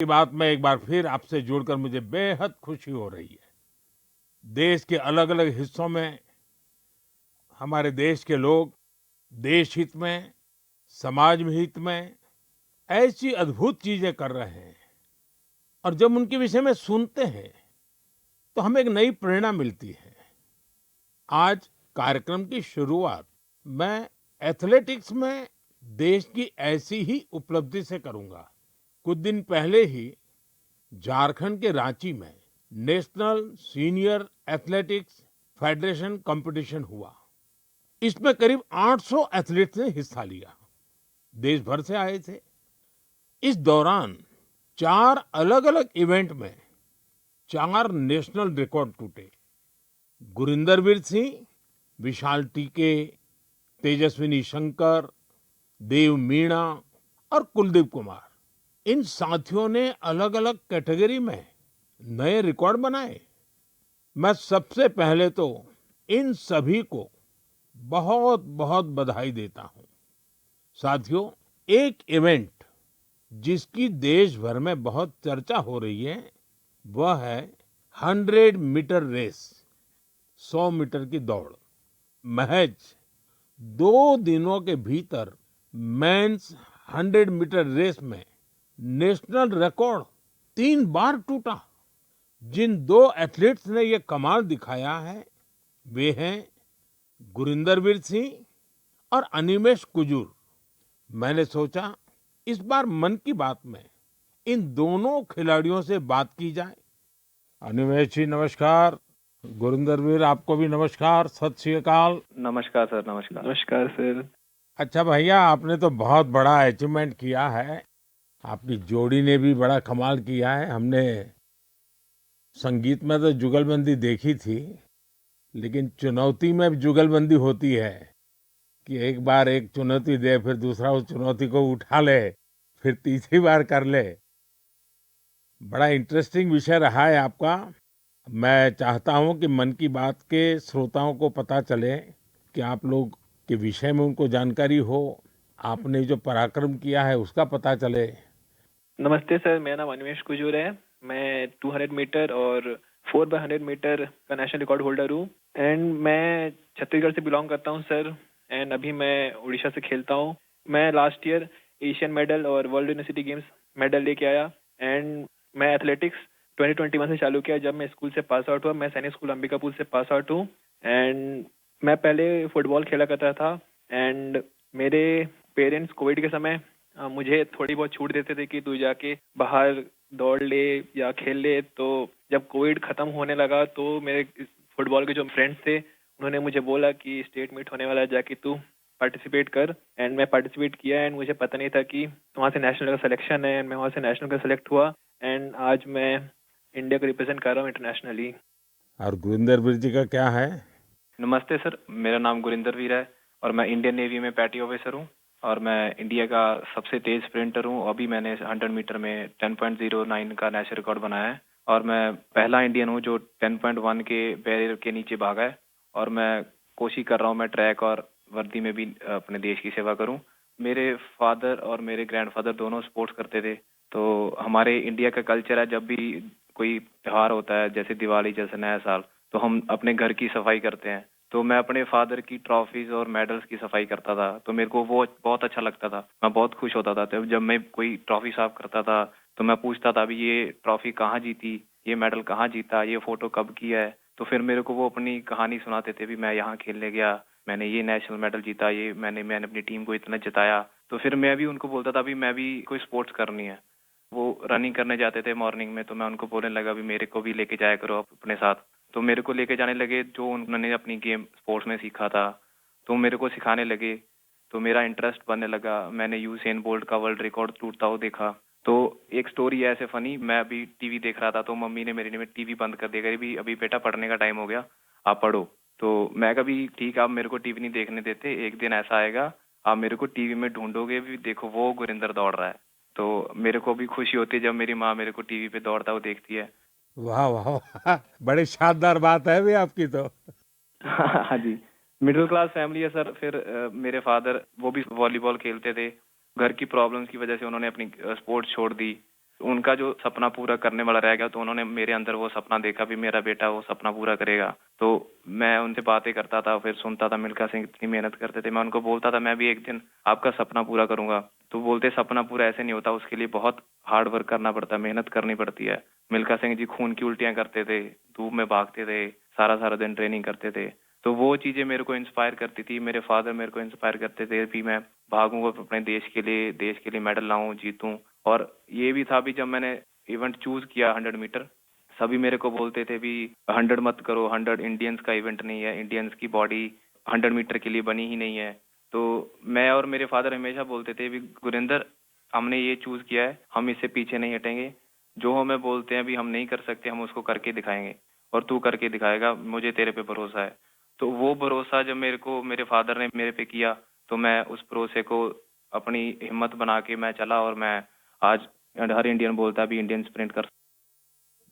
की बात में एक बार फिर आपसे जुड़कर मुझे बेहद खुशी हो रही है। देश के अलग-अलग हिस्सों में हमारे देश के लोग देश हित में, समाज में हित में ऐसी अद्भुत चीजें कर रहे हैं और जब उनके विषय में सुनते हैं तो हमें एक नई प्रेरणा मिलती है। आज कार्यक्रम की शुरुआत मैं एथलेटिक्स में देश की ऐसी ही उपलब्धि से करूंगा। कुछ दिन पहले ही झारखंड के रांची में national senior athletics federation competition हुआ। इसमें करीब 800 एथलीट्स ने हिस्सा लिया। देश भर से आए थे। इस दौरान 4 अलग-अलग इवेंट में 4 नेशनल रिकॉर्ड टूटे। गुरिंदरवीर सिंह, विशाल टीके, तेजस्विनी शंकर, देव मीणा और कुलदीप कुमार, इन साथियों ने अलग-अलग कैटेगरी में नए रिकॉर्ड बनाए। मैं सबसे पहले तो इन सभी को बहुत बहुत बधाई देता हूं। साथियों, एक इवेंट जिसकी देश भर में बहुत चर्चा हो रही है वह है 100 मीटर रेस, 100 मीटर की दौड़। महज 2 दिनों के भीतर मेंस 100 मीटर रेस में नेशनल रिकॉर्ड 3 बार टूटा। जिन 2 एथलीट्स ने ये कमाल दिखाया है वे हैं गुरिंदरवीर सिंह और अनिमेष कुजूर। मैंने सोचा इस बार मन की बात में इन दोनों खिलाड़ियों से बात की जाए। अनिमेष जी नमस्कार। गुरिंदरवीर आपको भी नमस्कार, सत श्री अकाल। नमस्कार सर। नमस्कार। नमस्कार सर। अच्छा भैया, आपने तो बहुत बड़ा अचीवमेंट किया है। आपकी जोड़ी ने भी बड़ा कमाल किया है। हमने संगीत में तो जुगलबंदी देखी थी, लेकिन चुनौती में भी जुगलबंदी होती है कि एक बार एक चुनौती दे, फिर दूसरा उस चुनौती को उठा ले, फिर तीसरी बार कर ले। बड़ा इंटरेस्टिंग विषय रहा है आपका। मैं चाहता हूं कि मन की बात के श्रोताओं को पता चले कि आप लोग के विषय में उनको जानकारी हो, आपने जो पराक्रम किया है उसका पता चले। नमस्ते सर, मेरा नाम अनिमेष कुजूर है। मैं 200 मीटर और 4x100 मीटर का नेशनल रिकॉर्ड होल्डर हूँ। एंड मैं छत्तीसगढ़ से बिलोंग करता हूँ सर। एंड अभी मैं उड़ीसा से खेलता हूँ। मैं लास्ट ईयर एशियन मेडल और वर्ल्ड यूनिवर्सिटी गेम्स मेडल लेके आया। एंड मैं एथलेटिक्स 2021 से चालू किया जब मैं स्कूल से पास आउट हुआ। मैं सैनिक स्कूल अंबिकापुर से पास आउट हूँ। एंड मैं पहले फुटबॉल खेला करता था। एंड मेरे पेरेंट्स कोविड के समय मुझे थोड़ी बहुत छूट देते थे कि तू जाके बाहर दौड़ ले या खेल ले। तो जब कोविड खत्म होने लगा तो मेरे फुटबॉल के जो फ्रेंड्स थे उन्होंने मुझे बोला कि स्टेट मीट होने वाला है, जाके तू पार्टिसिपेट कर। एंड मैं पार्टिसिपेट किया। एंड मुझे पता नहीं था कि वहाँ से नेशनल का सिलेक्शन है। एंड मैं वहाँ से नेशनल का सिलेक्ट हुआ। एंड आज मैं इंडिया को रिप्रेजेंट कर रहा हूँ इंटरनेशनली। और गुरिंदरवीर जी का क्या है? नमस्ते सर, मेरा नाम गुरिंदर वीर है और मैं इंडियन नेवी में पैटी ऑफिसर हूँ और मैं इंडिया का सबसे तेज स्प्रिंटर हूँ। अभी मैंने 100 मीटर में 10.09 का नेशनल रिकॉर्ड बनाया है और मैं पहला इंडियन हूँ जो 10.1 के बैरियर के नीचे भागा है। और मैं कोशिश कर रहा हूँ मैं ट्रैक और वर्दी में भी अपने देश की सेवा करूँ। मेरे फादर और मेरे ग्रैंडफादर दोनों स्पोर्ट्स करते थे। तो हमारे इंडिया का कल्चर है, जब भी कोई त्योहार होता है जैसे दिवाली जैसे नया साल, तो हम अपने घर की सफाई करते हैं। तो मैं अपने फादर की ट्रॉफीज और मेडल्स की सफाई करता था। तो मेरे को वो बहुत अच्छा लगता था। मैं बहुत खुश होता था। तो जब मैं कोई ट्रॉफी साफ करता था तो मैं पूछता था अभी ये ट्रॉफी कहाँ जीती, ये मेडल कहाँ जीता, ये फोटो कब किया है। तो फिर मेरे को वो अपनी कहानी सुनाते थे भी मैं यहाँ खेलने गया, मैंने ये नेशनल मेडल जीता, ये मैंने अपनी टीम को इतना जिताया। तो फिर मैं भी उनको बोलता था भी मैं भी कोई स्पोर्ट्स करनी है। वो रनिंग करने जाते थे मॉर्निंग में, तो मैं उनको बोलने लगा भी मेरे को भी लेके जाया करो अपने साथ। तो मेरे को लेके जाने लगे, जो उन्होंने अपनी गेम स्पोर्ट्स में सीखा था तो मेरे को सिखाने लगे। तो मेरा इंटरेस्ट बनने लगा। मैंने यूसेन बोल्ट का वर्ल्ड रिकॉर्ड टूटता हुआ देखा। तो एक स्टोरी है ऐसे फनी, मैं अभी टीवी देख रहा था तो मम्मी ने मेरी ने टीवी बंद कर दिया, भी अभी बेटा पढ़ने का टाइम हो गया, आप पढ़ो। तो मैं कभी ठीक, आप मेरे को टीवी नहीं देखने देते, एक दिन ऐसा आएगा आप मेरे को टीवी में ढूंढोगे भी, देखो वो गुरिंदर दौड़ रहा है। तो मेरे को भी खुशी होती है जब मेरी माँ मेरे को टीवी पे दौड़ता हुआ देखती है। वाह वाह वाह, बड़ी शानदार बात है भी आपकी तो। हाँ जी, मिडिल क्लास फैमिली है सर। फिर मेरे फादर वो भी वॉलीबॉल खेलते थे। घर की प्रॉब्लम्स की वजह से उन्होंने अपनी स्पोर्ट्स छोड़ दी। उनका जो सपना पूरा करने वाला रह गया, तो उन्होंने मेरे अंदर वो सपना देखा भी मेरा बेटा वो सपना पूरा करेगा। तो मैं उनसे बातें करता था, फिर सुनता था मिल्खा सिंह इतनी मेहनत करते थे। मैं उनको बोलता था मैं भी एक दिन आपका सपना पूरा करूंगा। तो बोलते सपना पूरा ऐसे नहीं होता, उसके लिए बहुत हार्ड वर्क करना पड़ता है, मेहनत करनी पड़ती है। मिल्खा सिंह जी खून की उल्टियां करते थे, धूप में भागते थे, सारा सारा दिन ट्रेनिंग करते थे। तो वो चीजें मेरे को इंस्पायर करती थी। मेरे फादर मेरे को इंस्पायर करते थे भी मैं भागूंगा अपने देश के लिए मेडल लाऊं, जीतूं। और ये भी था भी जब मैंने इवेंट चूज किया 100 मीटर, सभी मेरे को बोलते थे भी 100 मत करो, 100 इंडियंस का इवेंट नहीं है, इंडियंस की बॉडी 100 मीटर के लिए बनी ही नहीं है। तो मैं और मेरे फादर हमेशा बोलते थे भी गुरिंदर, हमने ये चूज किया है, हम इससे पीछे नहीं हटेंगे। जो हमें बोलते हैं भी हम नहीं कर सकते, हम उसको करके दिखाएंगे और तू करके दिखाएगा, मुझे तेरे पे भरोसा है। तो वो भरोसा जब मेरे को मेरे फादर ने मेरे पे किया, तो मैं उस भरोसे को अपनी हिम्मत बना के मैं चला और मैं आज हर इंडियन बोलता है भी इंडियन स्प्रिंट कर।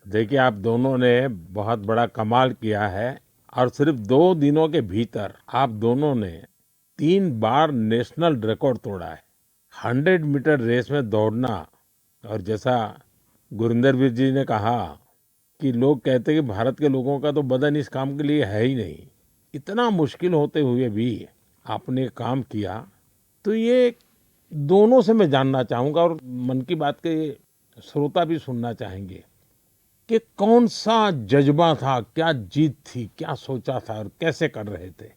देखिए, आप दोनों ने बहुत बड़ा कमाल किया है और सिर्फ 2 दिनों के भीतर आप दोनों ने 3 बार नेशनल रिकॉर्ड तोड़ा है। 100 मीटर रेस में दौड़ना, और जैसा गुरिंदर वीर जी ने कहा कि लोग कहते हैं कि भारत के लोगों का तो बदन इस काम के लिए है ही नहीं, इतना मुश्किल होते हुए भी आपने काम किया। तो ये दोनों से मैं जानना चाहूंगा, और मन की बात के श्रोता भी सुनना चाहेंगे कि कौन सा जज्बा था, क्या जीत थी, क्या सोचा था और कैसे कर रहे थे?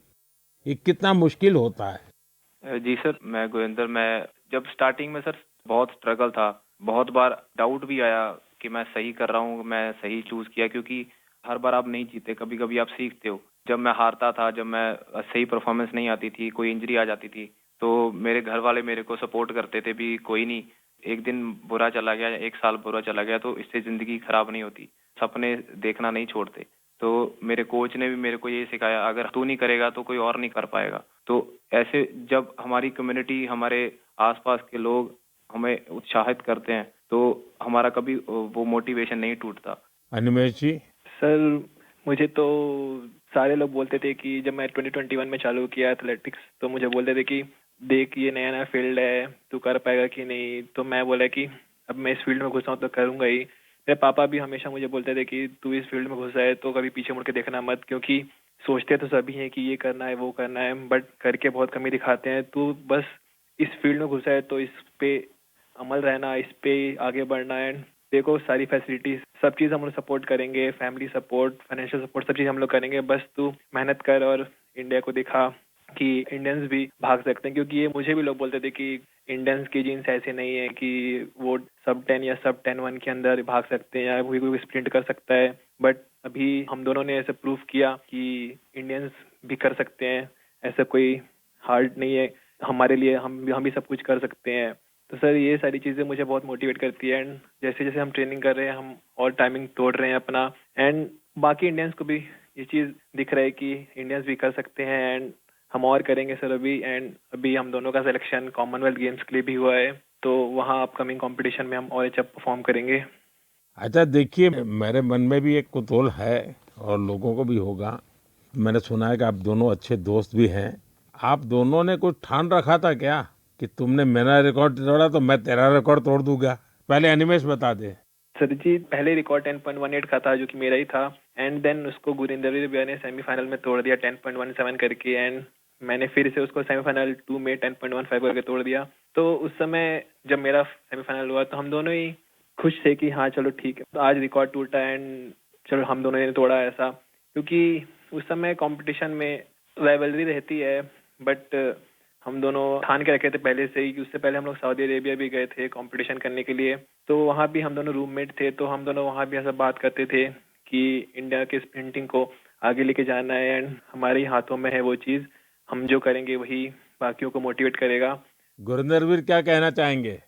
ये कितना मुश्किल होता है? जी सर, मैं गुरिंदर, मैं जब स्टार्टिंग में सर बहुत स्ट्रगल था, बहुत बार डाउट भी आया कि मैं सही कर रहा हूँ, मैं सही चूज किया, क्योंकि हर बार आप नहीं जीते, कभी कभी आप सीखते हो। जब मैं हारता था, जब मैं सही परफॉर्मेंस नहीं आती थी, कोई इंजरी आ जाती थी, तो मेरे घर वाले मेरे को सपोर्ट करते थे भी कोई नहीं, एक दिन बुरा चला गया, एक साल बुरा चला गया तो इससे जिंदगी खराब नहीं होती, सपने देखना नहीं छोड़ते। तो मेरे कोच ने भी मेरे को ये सिखाया, अगर तू नहीं करेगा तो कोई और नहीं कर पाएगा। तो ऐसे जब हमारी कम्युनिटी, हमारे आसपास के लोग हमें उत्साहित करते हैं, तो हमारा कभी वो मोटिवेशन नहीं टूटता। अनिमेश जी। सर मुझे तो सारे लोग बोलते थे कि जब मैं 2021 में चालू किया एथलेटिक्स, तो मुझे बोलते थे कि देख ये नया नया फील्ड है, तू कर पाएगा कि नहीं। तो मैं बोला कि अब मैं इस फील्ड में घुसा हूँ तो करूंगा ही। मेरे पापा भी हमेशा मुझे बोलते थे कि तू इस फील्ड में घुसा है तो कभी पीछे मुड़ के देखना मत, क्योंकि सोचते तो सभी हैं कि ये करना है वो करना है, बट करके बहुत कमी दिखाते हैं। तू बस इस फील्ड में घुसा है तो इस पे अमल रहना, इस पे आगे बढ़ना है। देखो सारी फैसिलिटीज सब चीज़ हम लोग सपोर्ट करेंगे, फैमिली सपोर्ट, फाइनेंशियल सपोर्ट, सब चीज़ हम लोग करेंगे। बस तू मेहनत कर और इंडिया को दिखा कि इंडियंस भी भाग सकते हैं। क्योंकि ये मुझे भी लोग बोलते थे कि इंडियंस की जीन्स ऐसे नहीं है कि वो सब 10 या सब 10-1 के अंदर भाग सकते हैं या कोई स्प्रिंट कर सकता है। बट अभी हम दोनों ने ऐसे प्रूफ किया कि इंडियंस भी कर सकते हैं, ऐसा कोई हार्ड नहीं है हमारे लिए, हम भी सब कुछ कर सकते हैं। तो सर ये सारी चीज़ें मुझे बहुत मोटिवेट करती है। एंड जैसे जैसे हम ट्रेनिंग कर रहे हैं, हम और टाइमिंग तोड़ रहे हैं अपना, एंड बाकी इंडियंस को भी ये चीज़ दिख रहा है कि इंडियंस भी कर सकते हैं। एंड हम और करेंगे सर अभी। एंड अभी हम दोनों का सिलेक्शन कॉमनवेल्थ गेम्स के लिए भी हुआ है, तो वहाँ अपकमिंग कंपटीशन में हम और अच्छा परफॉर्म करेंगे। अच्छा, देखिए, मेरे मन में भी एक कुतूहल है और लोगों को भी होगा। मैंने सुना है कि आप दोनों अच्छे दोस्त भी हैं। आप दोनों ने कुछ ठान रखा था क्या कि तुमने मेरा रिकॉर्ड तोड़ा तो मैं तेरा रिकॉर्ड तोड़ दूंगा? पहले अनिमेश बता दे। सर जी पहले रिकॉर्ड 10.18 का था जो कि मेरा ही था। एंड देन उसको गुरिंदर भैया ने सेमीफाइनल में तोड़ दिया 10.17 करके। एंड मैंने फिर से उसको सेमीफाइनल 2 में 10.15 करके तोड़ दिया। तो उस समय जब मेरा सेमीफाइनल हुआ तो हम दोनों ही खुश थे कि हाँ चलो ठीक है, तो आज रिकॉर्ड टूटा एंड चलो हम दोनों ने तोड़ा ऐसा। क्योंकि उस समय कंपटीशन में राइवलरी रहती है, बट हम दोनों ठान के रखे थे पहले से ही कि उससे पहले हम लोग सऊदी अरेबिया भी गए थे कंपटीशन करने के लिए। तो वहाँ भी हम दोनों रूममेट थे, तो हम दोनों वहाँ भी ऐसा बात करते थे कि इंडिया के स्प्रिंटिंग को आगे लेके जाना है एंड हमारे ही हाथों में है वो चीज़। हम जो करेंगे वही बाकियों को मोटिवेट करेगा। गुरिंदर वीर क्या कहना चाहेंगे?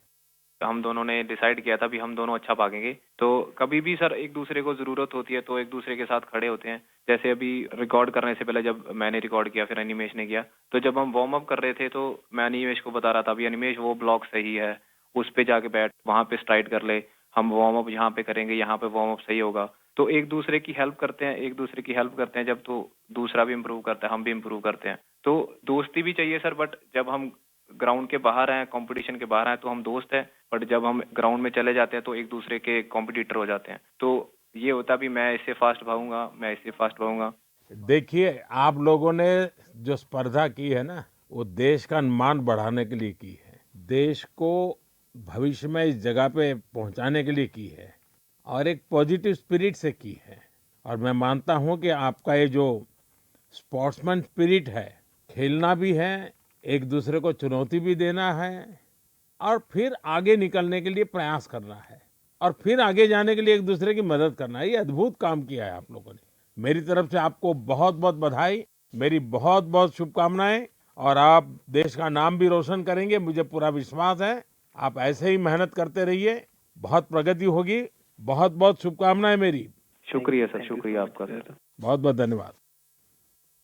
हम दोनों ने डिसाइड किया था भी हम दोनों अच्छा भागेंगे। तो कभी भी सर एक दूसरे को जरूरत होती है तो एक दूसरे के साथ खड़े होते हैं। जैसे अभी रिकॉर्ड करने से पहले जब मैंने रिकॉर्ड किया, फिर अनिमेश ने किया, तो जब हम वार्म अप कर रहे थे तो मैं अनिमेश को बता रहा था भी अनिमेश वो ब्लॉक सही है, उस पे जाके बैठ, वहां पे स्ट्राइड कर ले, हम वार्म अप यहाँ पे करेंगे, यहाँ पे वार्म अप सही होगा। तो एक दूसरे की हेल्प करते हैं, एक दूसरे की हेल्प करते हैं जब, तो दूसरा भी इम्प्रूव करता है, हम भी इम्प्रूव करते हैं। तो दोस्ती भी चाहिए सर, बट जब हम ग्राउंड के बाहर हैं, कंपटीशन के बाहर हैं तो हम दोस्त हैं, बट जब हम ग्राउंड में चले जाते हैं तो एक दूसरे के कॉम्पिटिटर हो जाते हैं। तो ये होता भी मैं इससे फास्ट भागूंगा, मैं इससे फास्ट भागूंगा। देखिए, आप लोगों ने जो स्पर्धा की है ना, वो देश का मान बढ़ाने के लिए की है। देश को भविष्य में इस जगह पे पहुंचाने के लिए की है और एक पॉजिटिव स्पिरिट से की है। और मैं मानता हूं कि आपका ये जो स्पोर्ट्समैन स्पिरिट है, खेलना भी है, एक दूसरे को चुनौती भी देना है और फिर आगे निकलने के लिए प्रयास करना है और फिर आगे जाने के लिए एक दूसरे की मदद करना है। ये अद्भुत काम किया है आप लोगों ने। मेरी तरफ से आपको बहुत बहुत बधाई, मेरी बहुत बहुत शुभकामनाएं और आप देश का नाम भी रोशन करेंगे, मुझे पूरा विश्वास है। आप ऐसे ही मेहनत करते रहिए, बहुत प्रगति होगी। बहुत बहुत शुभकामनाएं मेरी। शुक्रिया सर, शुक्रिया आपका सर। बहुत बहुत धन्यवाद।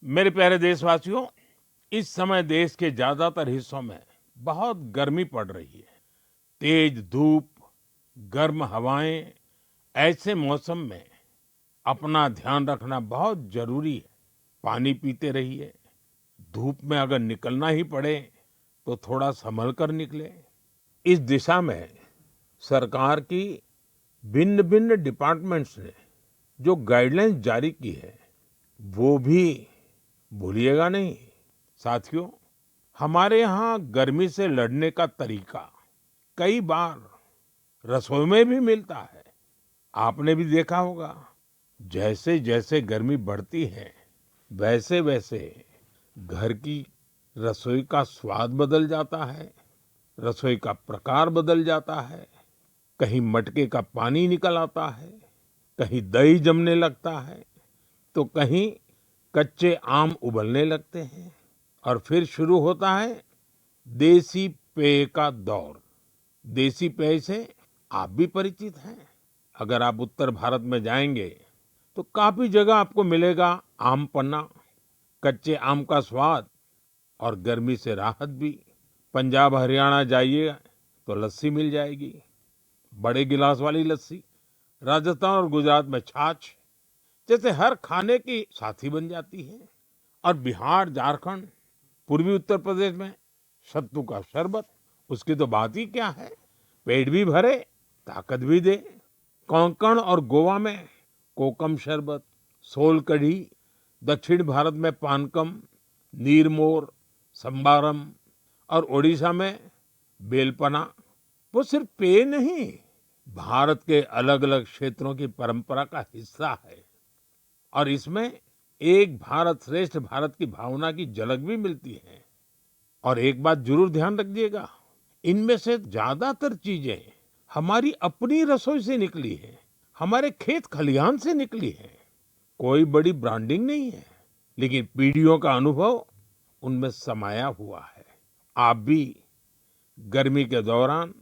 मेरे प्यारे देशवासियों, इस समय देश के ज्यादातर हिस्सों में बहुत गर्मी पड़ रही है। तेज धूप, गर्म हवाएं, ऐसे मौसम में अपना ध्यान रखना बहुत जरूरी है। पानी पीते रहिए। धूप में अगर निकलना ही पड़े तो थोड़ा संभल कर निकले। इस दिशा में सरकार की भिन्न भिन्न डिपार्टमेंट्स ने जो गाइडलाइंस जारी की है वो भी भूलिएगा नहीं। साथियों, हमारे यहाँ गर्मी से लड़ने का तरीका कई बार रसोई में भी मिलता है। आपने भी देखा होगा, जैसे जैसे गर्मी बढ़ती है वैसे वैसे घर की रसोई का स्वाद बदल जाता है, रसोई का प्रकार बदल जाता है। कहीं मटके का पानी निकल आता है, कहीं दही जमने लगता है, तो कहीं कच्चे आम उबलने लगते हैं और फिर शुरू होता है देसी पेय का दौर। देसी पेय से आप भी परिचित हैं। अगर आप उत्तर भारत में जाएंगे तो काफी जगह आपको मिलेगा आम पन्ना, कच्चे आम का स्वाद और गर्मी से राहत भी। पंजाब हरियाणा जाइए तो लस्सी मिल जाएगी, बड़े गिलास वाली लस्सी। राजस्थान और गुजरात में छाछ जैसे हर खाने की साथी बन जाती है। और बिहार, झारखंड, पूर्वी उत्तर प्रदेश में सत्तू का शरबत, उसकी तो बात ही क्या है। पेट भी भरे, ताकत भी दे। कोंकण और गोवा में कोकम शरबत, सोल कढ़ी, दक्षिण भारत में पानकम, नीरमोर, संबारम और ओडिशा में बेलपना। वो सिर्फ पेय नहीं, भारत के अलग अलग क्षेत्रों की परंपरा का हिस्सा है और इसमें एक भारत श्रेष्ठ भारत की भावना की झलक भी मिलती है। और एक बात जरूर ध्यान रखिएगा, इनमें से ज्यादातर चीजें हमारी अपनी रसोई से निकली है, हमारे खेत खलिहान से निकली है। कोई बड़ी ब्रांडिंग नहीं है, लेकिन पीढ़ियों का अनुभव उनमें समाया हुआ है। आप भी गर्मी के दौरान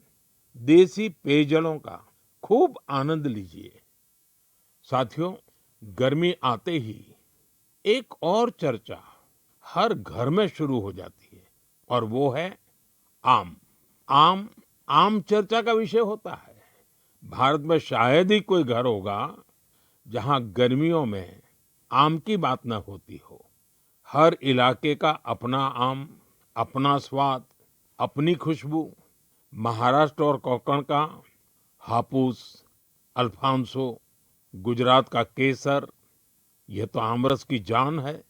देसी पेयजलों का खूब आनंद लीजिए। साथियों, गर्मी आते ही एक और चर्चा हर घर में शुरू हो जाती है और वो है आम। आम आम चर्चा का विषय होता है। भारत में शायद ही कोई घर होगा जहां गर्मियों में आम की बात न होती हो। हर इलाके का अपना आम, अपना स्वाद, अपनी खुशबू। महाराष्ट्र और कोंकण का हापुस, अल्फांसो, गुजरात का केसर, यह तो आमरस की जान है।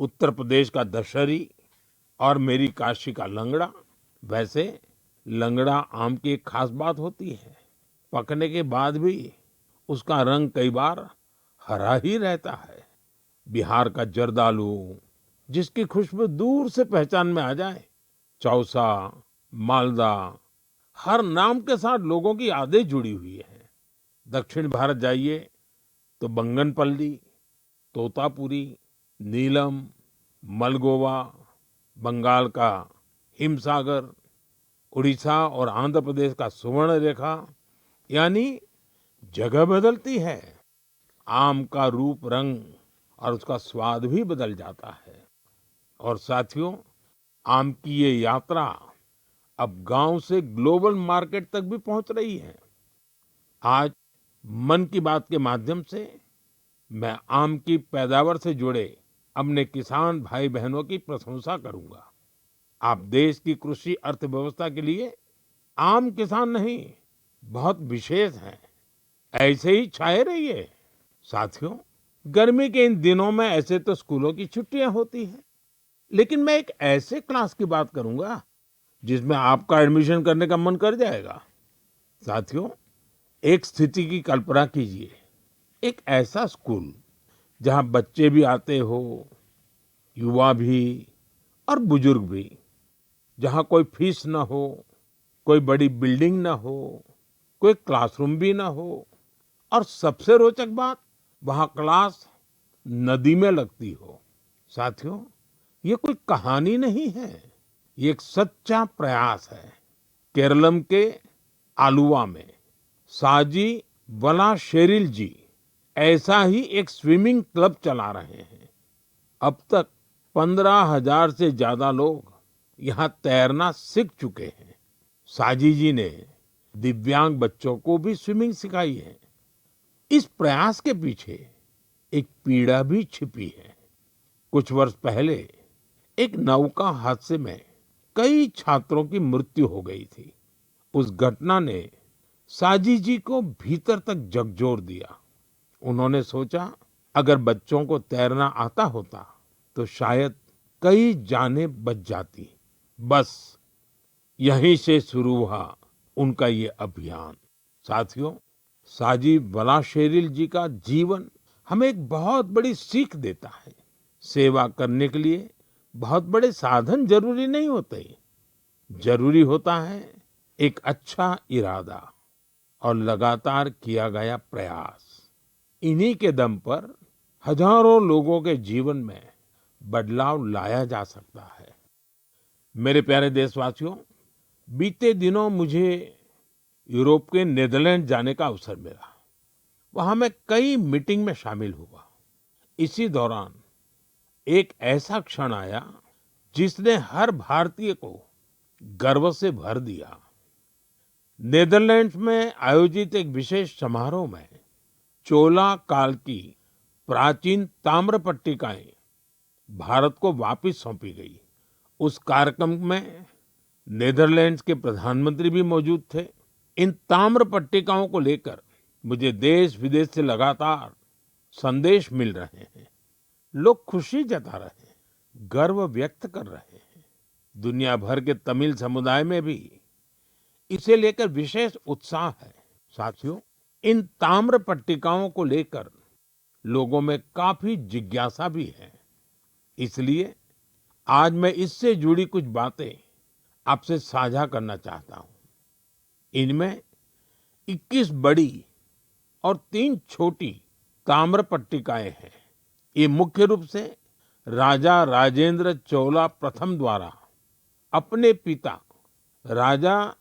उत्तर प्रदेश का दशहरी और मेरी काशी का लंगड़ा। वैसे लंगड़ा आम की एक खास बात होती है, पकने के बाद भी उसका रंग कई बार हरा ही रहता है। बिहार का जर्दालू, जिसकी खुशबू दूर से पहचान में आ जाए। चौसा, मालदा, हर नाम के साथ लोगों की यादें जुड़ी हुई है। दक्षिण भारत जाइए तो बंगनपल्ली, तोतापुरी, नीलम, मलगोवा, बंगाल का हिमसागर, उड़ीसा और आंध्र प्रदेश का सुवर्ण रेखा। यानी जगह बदलती है, आम का रूप, रंग और उसका स्वाद भी बदल जाता है। और साथियों, आम की ये यात्रा अब गांव से ग्लोबल मार्केट तक भी पहुंच रही है। आज मन की बात के माध्यम से मैं आम की पैदावार से जुड़े अपने किसान भाई बहनों की प्रशंसा करूंगा। आप देश की कृषि अर्थव्यवस्था के लिए आम किसान नहीं, बहुत विशेष हैं। ऐसे ही छाए रहिए। साथियों, गर्मी के इन दिनों में ऐसे तो स्कूलों की छुट्टियां होती हैं, लेकिन मैं एक ऐसे क्लास की बात करूंगा जिसमें आपका एडमिशन करने का मन कर जाएगा। साथियों, एक स्थिति की कल्पना कीजिए, एक ऐसा स्कूल जहां बच्चे भी आते हो, युवा भी और बुजुर्ग भी, जहां कोई फीस ना हो, कोई बड़ी बिल्डिंग ना हो, कोई क्लासरूम भी ना हो, और सबसे रोचक बात, वहां क्लास नदी में लगती हो। साथियों, ये कोई कहानी नहीं है, ये एक सच्चा प्रयास है। केरलम के आलुवा में साजी वलाशेरिल जी ऐसा ही एक स्विमिंग क्लब चला रहे हैं। अब तक 15,000 से ज्यादा लोग यहाँ तैरना सीख चुके हैं। साजी जी ने दिव्यांग बच्चों को भी स्विमिंग सिखाई है। इस प्रयास के पीछे एक पीड़ा भी छिपी है। कुछ वर्ष पहले एक नौका हादसे में कई छात्रों की मृत्यु हो गई थी। उस घटना ने साजी जी को भीतर तक झकझोर दिया। उन्होंने सोचा, अगर बच्चों को तैरना आता होता तो शायद कई जानें बच जाती। बस यहीं से शुरू हुआ उनका ये अभियान। साथियों, साजी वलाशेरिल जी का जीवन हमें एक बहुत बड़ी सीख देता है। सेवा करने के लिए बहुत बड़े साधन जरूरी नहीं होते, जरूरी होता है एक अच्छा इरादा और लगातार किया गया प्रयास। इन्हीं के दम पर हजारों लोगों के जीवन में बदलाव लाया जा सकता है। मेरे प्यारे देशवासियों, बीते दिनों मुझे यूरोप के नीदरलैंड जाने का अवसर मिला। वहां मैं कई मीटिंग में शामिल हुआ। इसी दौरान एक ऐसा क्षण आया जिसने हर भारतीय को गर्व से भर दिया। नीदरलैंड्स में आयोजित एक विशेष समारोह में चोला काल की प्राचीन ताम्र पट्टिकाएं भारत को वापस सौंपी गई। उस कार्यक्रम में नीदरलैंड्स के प्रधानमंत्री भी मौजूद थे। इन ताम्र पट्टिकाओं को लेकर मुझे देश विदेश से लगातार संदेश मिल रहे हैं। लोग खुशी जता रहे हैं, गर्व व्यक्त कर रहे हैं। दुनिया भर के तमिल समुदाय में भी इसे लेकर विशेष उत्साह है। साथियों, इन ताम्र पट्टिकाओं को लेकर लोगों में काफी जिज्ञासा भी है। इसलिए आज मैं इससे जुड़ी कुछ बातें आपसे साझा करना चाहता हूं। इनमें 21 बड़ी और 3 छोटी ताम्र पट्टिकाएं हैं। ये मुख्य रूप से राजा राजेंद्र चोला प्रथम द्वारा अपने पिता राजा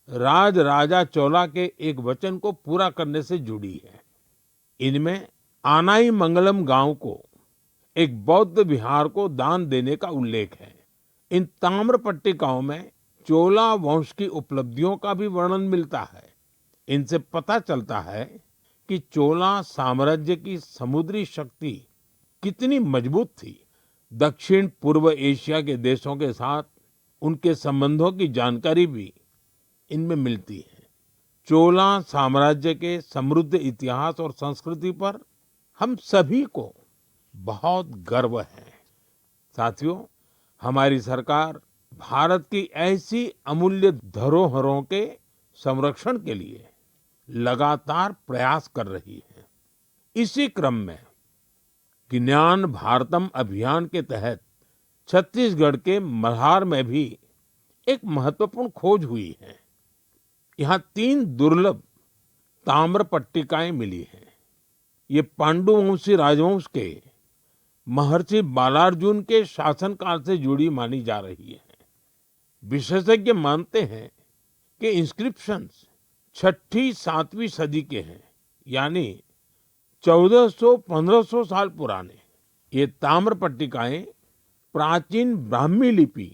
राजा चोला के एक वचन को पूरा करने से जुड़ी है। इनमें आनाई मंगलम गांव को एक बौद्ध विहार को दान देने का उल्लेख है। इन ताम्र पट्टिकाओं में चोला वंश की उपलब्धियों का भी वर्णन मिलता है। इनसे पता चलता है कि चोला साम्राज्य की समुद्री शक्ति कितनी मजबूत थी। दक्षिण पूर्व एशिया के देशों के साथ उनके संबंधों की जानकारी भी इनमें मिलती है। चोला साम्राज्य के समृद्ध इतिहास और संस्कृति पर हम सभी को बहुत गर्व है। साथियों, हमारी सरकार भारत की ऐसी अमूल्य धरोहरों के संरक्षण के लिए लगातार प्रयास कर रही है। इसी क्रम में ज्ञान भारतम अभियान के तहत छत्तीसगढ़ के मल्हार में भी एक महत्वपूर्ण खोज हुई है। यहाँ 3 दुर्लभ ताम्र पट्टिकाएं मिली हैं। ये पांडुवंशी राजवंश के महर्षि बालार्जुन के शासनकाल से जुड़ी मानी जा रही है। विशेषज्ञ मानते हैं कि इंस्क्रिप्शंस 6ठी 7वीं सदी के हैं, यानी 1400-1500 साल पुराने। ये ताम्र पट्टिकाएं प्राचीन ब्राह्मी लिपि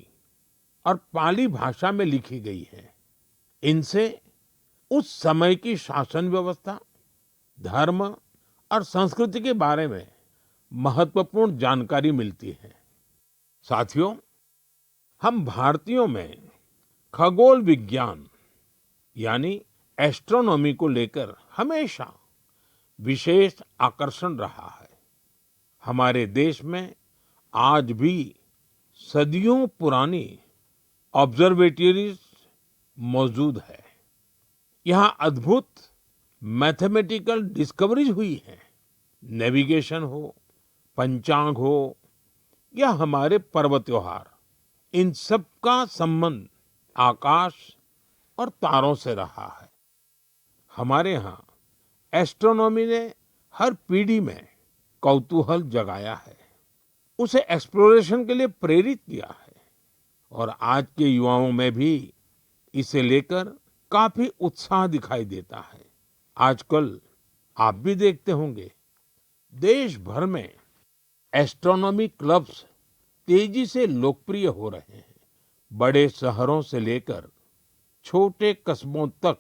और पाली भाषा में लिखी गई है। इनसे उस समय की शासन व्यवस्था, धर्म और संस्कृति के बारे में महत्वपूर्ण जानकारी मिलती है। साथियों, हम भारतीयों में खगोल विज्ञान यानी एस्ट्रोनॉमी को लेकर हमेशा विशेष आकर्षण रहा है। हमारे देश में आज भी सदियों पुरानी ऑब्जर्वेटरीज मौजूद है। यहाँ अद्भुत मैथमेटिकल डिस्कवरीज हुई है। नेविगेशन हो, पंचांग हो या हमारे पर्व त्योहार, इन सब का संबंध आकाश और तारों से रहा है। हमारे यहाँ एस्ट्रोनॉमी ने हर पीढ़ी में कौतूहल जगाया है, उसे एक्सप्लोरेशन के लिए प्रेरित किया है और आज के युवाओं में भी इसे लेकर काफी उत्साह दिखाई देता है। आजकल आप भी देखते होंगे, देश भर में एस्ट्रोनॉमी क्लब्स तेजी से लोकप्रिय हो रहे हैं। बड़े शहरों से लेकर छोटे कस्बों तक,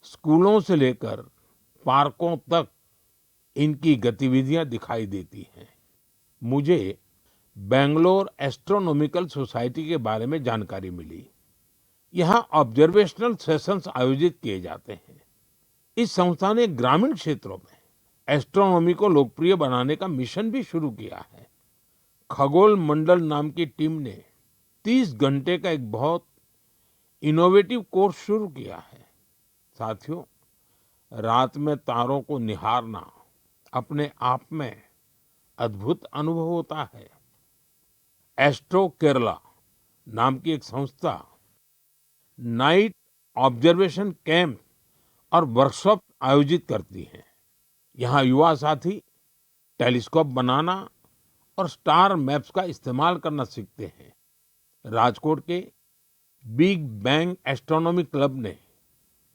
स्कूलों से लेकर पार्कों तक इनकी गतिविधियां दिखाई देती हैं। मुझे बेंगलोर एस्ट्रोनॉमिकल सोसाइटी के बारे में जानकारी मिली। यहाँ ऑब्जर्वेशनल सेशंस आयोजित किए जाते हैं। इस संस्था ने ग्रामीण क्षेत्रों में एस्ट्रोनॉमी को लोकप्रिय बनाने का मिशन भी शुरू किया है। खगोल मंडल नाम की टीम ने 30 घंटे का एक बहुत इनोवेटिव कोर्स शुरू किया है। साथियों, रात में तारों को निहारना अपने आप में अद्भुत अनुभव होता है। एस्ट्रो केरला नाम की एक संस्था नाइट ऑब्जर्वेशन कैंप और वर्कशॉप आयोजित करती है। यहाँ युवा साथी टेलीस्कोप बनाना और स्टार मैप्स का इस्तेमाल करना सीखते हैं। राजकोट के बिग बैंग एस्ट्रोनॉमी क्लब ने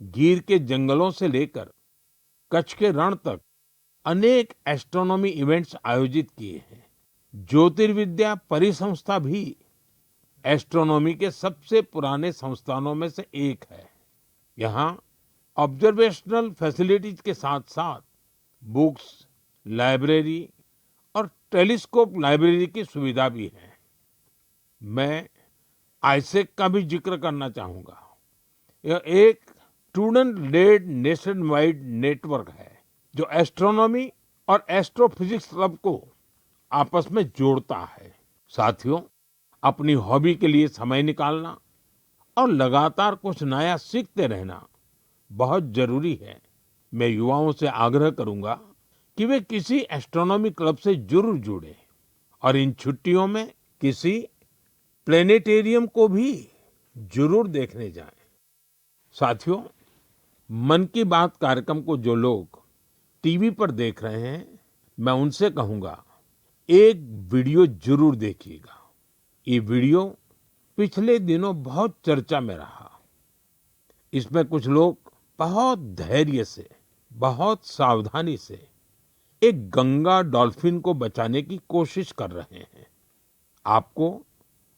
गिर के जंगलों से लेकर कच्छ के रण तक अनेक एस्ट्रोनॉमी इवेंट्स आयोजित किए हैं। ज्योतिर्विद्या परिसंस्था भी एस्ट्रोनॉमी के सबसे पुराने संस्थानों में से एक है। यहाँ ऑब्जर्वेशनल फैसिलिटीज के साथ साथ बुक्स, लाइब्रेरी और टेलीस्कोप लाइब्रेरी की सुविधा भी है। मैं आईसेक का भी जिक्र करना चाहूंगा। यह एक student led nation wide network है जो एस्ट्रोनॉमी और एस्ट्रोफिजिक्स क्लब को आपस में जोड़ता है। साथियों, अपनी हॉबी के लिए समय निकालना और लगातार कुछ नया सीखते रहना बहुत जरूरी है। मैं युवाओं से आग्रह करूंगा कि वे किसी एस्ट्रोनॉमी क्लब से जरूर जुड़े और इन छुट्टियों में किसी प्लेनेटेरियम को भी जरूर देखने जाएं। साथियों, मन की बात कार्यक्रम को जो लोग टीवी पर देख रहे हैं, मैं उनसे कहूंगा, एक वीडियो जरूर देखिएगा। ये वीडियो पिछले दिनों बहुत चर्चा में रहा। इसमें कुछ लोग बहुत धैर्य से, बहुत सावधानी से एक गंगा डॉल्फिन को बचाने की कोशिश कर रहे हैं। आपको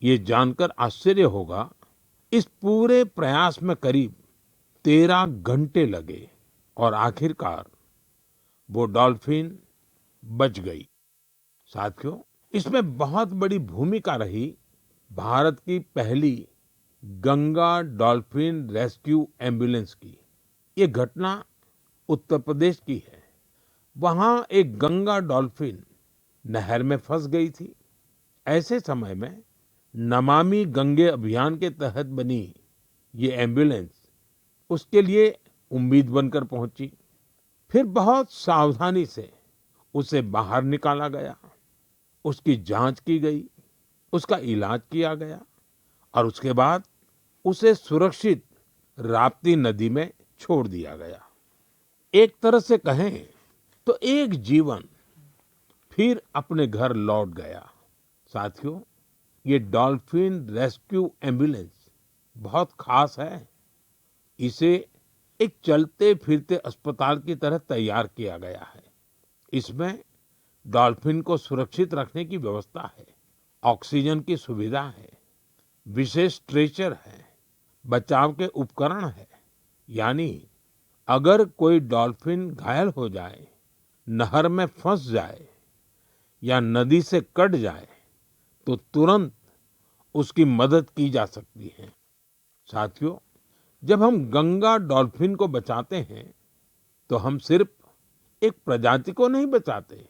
ये जानकर आश्चर्य होगा, इस पूरे प्रयास में करीब 13 घंटे लगे और आखिरकार वो डॉल्फिन बच गई। साथियों, इसमें बहुत बड़ी भूमिका रही भारत की पहली गंगा डॉल्फिन रेस्क्यू एम्बुलेंस की। ये घटना उत्तर प्रदेश की है। वहां एक गंगा डॉल्फिन नहर में फंस गई थी। ऐसे समय में नमामि गंगे अभियान के तहत बनी ये एम्बुलेंस उसके लिए उम्मीद बनकर पहुंची। फिर बहुत सावधानी से उसे बाहर निकाला गया, उसकी जांच की गई, उसका इलाज किया गया और उसके बाद उसे सुरक्षित राप्ती नदी में छोड़ दिया गया। एक तरह से कहें तो एक जीवन फिर अपने घर लौट गया। साथियों, ये डॉल्फिन रेस्क्यू एम्बुलेंस बहुत खास है। इसे एक चलते फिरते अस्पताल की तरह तैयार किया गया है। इसमें डॉल्फिन को सुरक्षित रखने की व्यवस्था है, ऑक्सीजन की सुविधा है, विशेष स्ट्रेचर है, बचाव के उपकरण है। यानी अगर कोई डॉल्फिन घायल हो जाए, नहर में फंस जाए या नदी से कट जाए तो तुरंत उसकी मदद की जा सकती है। साथियों, जब हम गंगा डॉल्फिन को बचाते हैं तो हम सिर्फ एक प्रजाति को नहीं बचाते,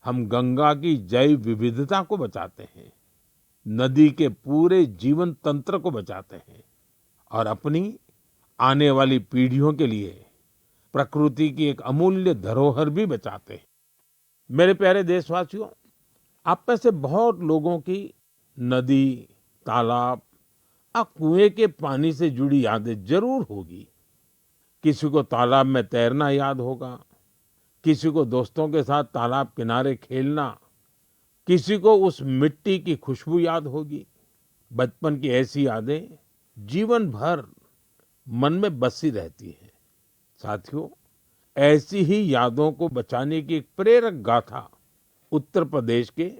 हम गंगा की जैव विविधता को बचाते हैं, नदी के पूरे जीवन तंत्र को बचाते हैं और अपनी आने वाली पीढ़ियों के लिए प्रकृति की एक अमूल्य धरोहर भी बचाते हैं। मेरे प्यारे देशवासियों, आप में से बहुत लोगों की नदी, तालाब और कुएं के पानी से जुड़ी यादें जरूर होगी। किसी को तालाब में तैरना याद होगा, किसी को दोस्तों के साथ तालाब किनारे खेलना, किसी को उस मिट्टी की खुशबू याद होगी। बचपन की ऐसी यादें जीवन भर मन में बसी रहती हैं। साथियों, ऐसी ही यादों को बचाने की एक प्रेरक गाथा उत्तर प्रदेश के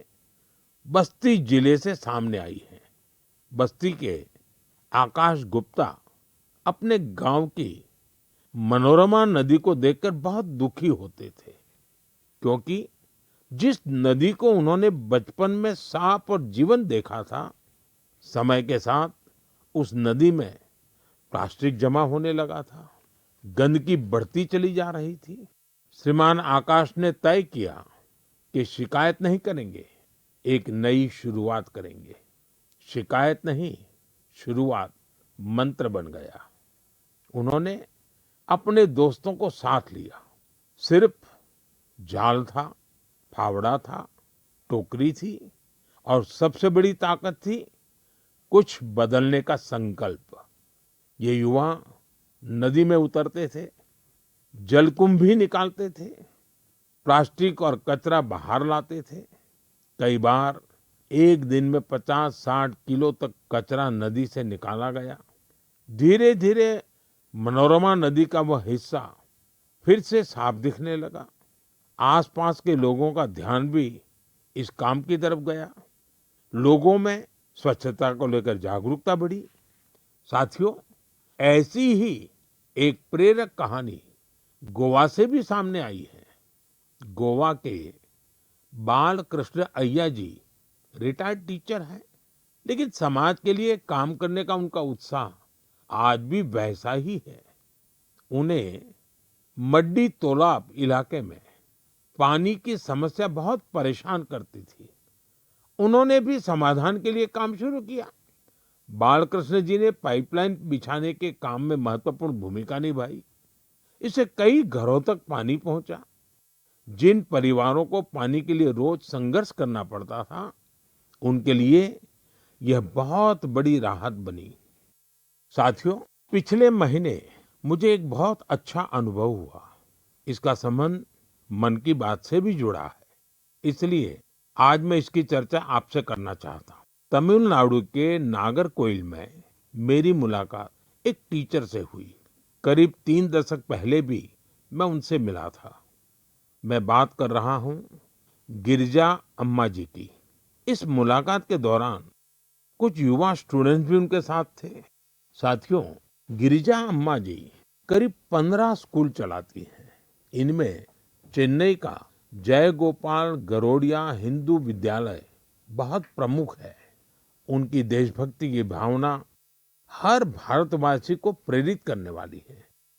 बस्ती जिले से सामने आई है। बस्ती के आकाश गुप्ता अपने गांव की मनोरमा नदी को देखकर बहुत दुखी होते थे, क्योंकि जिस नदी को उन्होंने बचपन में साफ और जीवन देखा था, समय के साथ उस नदी में प्लास्टिक जमा होने लगा था, गंदगी बढ़ती चली जा रही थी। श्रीमान आकाश ने तय किया कि शिकायत नहीं करेंगे, एक नई शुरुआत करेंगे। शिकायत नहीं, शुरुआत मंत्र बन गया। उन्होंने अपने दोस्तों को साथ लिया। सिर्फ जाल था, फावड़ा था, टोकरी थी और सबसे बड़ी ताकत थी कुछ बदलने का संकल्प। ये युवा नदी में उतरते थे, जलकुंभ भी निकालते थे, प्लास्टिक और कचरा बाहर लाते थे। कई बार एक दिन में 50-60 किलो तक कचरा नदी से निकाला गया। धीरे धीरे मनोरमा नदी का वह हिस्सा फिर से साफ दिखने लगा। आसपास के लोगों का ध्यान भी इस काम की तरफ गया। लोगों में स्वच्छता को लेकर जागरूकता बढ़ी। साथियों, ऐसी ही एक प्रेरक कहानी गोवा से भी सामने आई है। गोवा के बाल कृष्ण अय्या जी रिटायर्ड टीचर हैं, लेकिन समाज के लिए काम करने का उनका उत्साह आज भी वैसा ही है। उन्हें मड्डी तोलाब इलाके में पानी की समस्या बहुत परेशान करती थी। उन्होंने भी समाधान के लिए काम शुरू किया। बालकृष्ण जी ने पाइपलाइन बिछाने के काम में महत्वपूर्ण भूमिका निभाई। इससे कई घरों तक पानी पहुंचा। जिन परिवारों को पानी के लिए रोज संघर्ष करना पड़ता था, उनके लिए यह बहुत बड़ी राहत बनी। साथियों, पिछले महीने मुझे एक बहुत अच्छा अनुभव हुआ। इसका संबंध मन की बात से भी जुड़ा है, इसलिए आज मैं इसकी चर्चा आपसे करना चाहता हूँ। तमिलनाडु के नागरकोइल में मेरी मुलाकात एक टीचर से हुई। करीब 3 दशक पहले भी मैं उनसे मिला था। मैं बात कर रहा हूँ गिरिजा अम्मा जी की। इस मुलाकात के दौरान कुछ युवा स्टूडेंट्स भी उनके साथ थे। साथियों, गिरिजा अम्मा जी करीब 15 स्कूल चलाती हैं। इनमें चेन्नई का जय गोपाल गरोडिया हिंदू विद्यालय बहुत प्रमुख है। उनकी देशभक्ति की भावना हर भारतवासी को प्रेरित करने वाली है।